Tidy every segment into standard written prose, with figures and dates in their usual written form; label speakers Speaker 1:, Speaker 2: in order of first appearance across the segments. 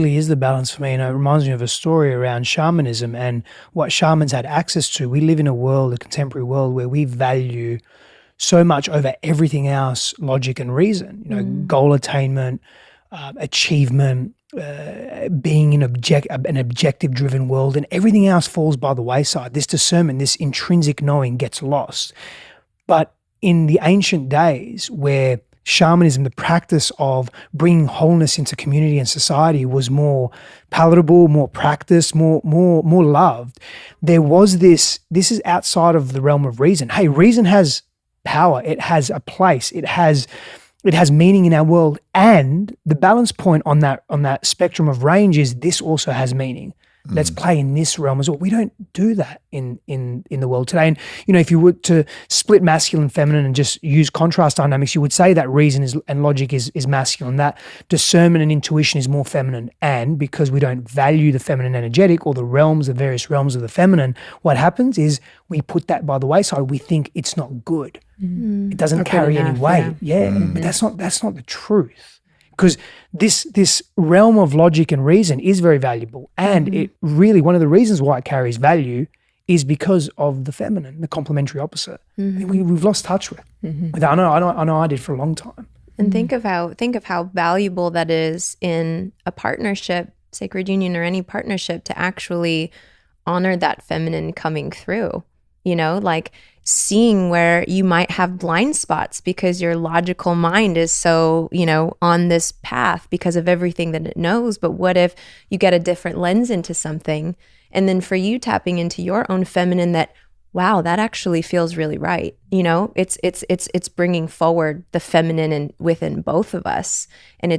Speaker 1: really is the balance for me. And it reminds me of a story around shamanism and what shamans had access to. We live in a world, a contemporary world, where we value so much over everything else logic and reason, goal attainment, achievement, being in an objective driven world, and everything else falls by the wayside. This discernment, this intrinsic knowing gets lost. But in the ancient days where shamanism, the practice of bringing wholeness into community and society, was more palatable, more practiced, more loved, there was this is outside of the realm of reason. Hey, reason has power. It has a place. It has meaning in our world. And the balance point on that spectrum of range is this also has meaning. Let's play in this realm as well. We don't do that in the world today. And, if you were to split masculine and feminine and just use contrast dynamics, you would say that reason and logic is masculine, that discernment and intuition is more feminine. And because we don't value the feminine energetic or the various realms of the feminine, what happens is we put that by the wayside. We think it's not good. It doesn't carry any weight. But that's not the truth. Because this realm of logic and reason is very valuable. And it really, one of the reasons why it carries value is because of the feminine, the complementary opposite. We've lost touch with. I know I did for a long time.
Speaker 2: And think of how valuable that is in a partnership, sacred union or any partnership, to actually honor that feminine coming through. Like seeing where you might have blind spots because your logical mind is so, on this path because of everything that it knows. But what if you get a different lens into something, and then for you tapping into your own feminine, that, wow, that actually feels really right. It's bringing forward the feminine within both of us. And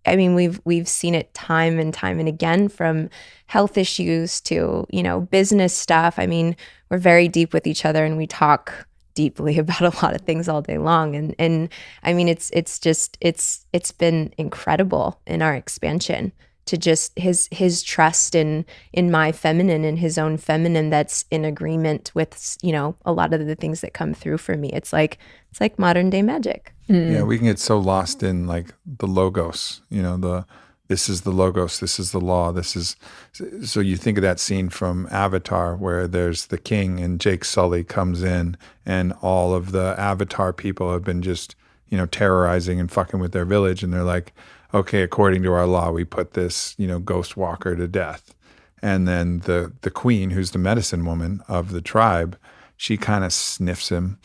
Speaker 2: we've seen it time and time and again, from health issues to, business stuff. We're very deep with each other and we talk deeply about a lot of things all day long. And it's been incredible in our expansion to just his trust in my feminine and his own feminine that's in agreement with, a lot of the things that come through for me. It's like modern day magic.
Speaker 3: Yeah, we can get so lost in like the logos, this is the logos, this is the law, so you think of that scene from Avatar where there's the king and Jake Sully comes in and all of the Avatar people have been just, terrorizing and fucking with their village, and they're like, okay, according to our law, we put this, ghost walker to death. And then the queen, who's the medicine woman of the tribe, she kind of sniffs him,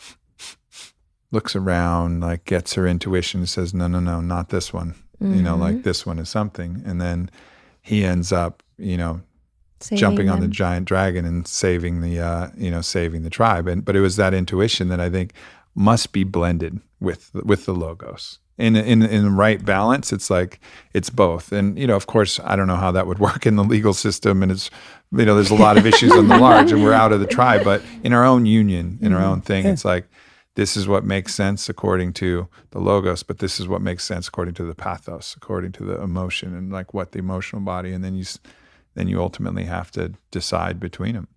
Speaker 3: looks around, like gets her intuition, says, no, not this one. Like this one is something. And then he ends up, jumping on the giant dragon and saving the tribe. But it was that intuition that I think must be blended with the logos. In the right balance, it's like, it's both. And, of course, I don't know how that would work in the legal system. And it's, there's a lot of issues on the large and we're out of the tribe. But in our own union, in our own thing, it's like, this is what makes sense according to the logos, but this is what makes sense according to the pathos, according to the emotion and like what the emotional body, and then you ultimately have to decide between them.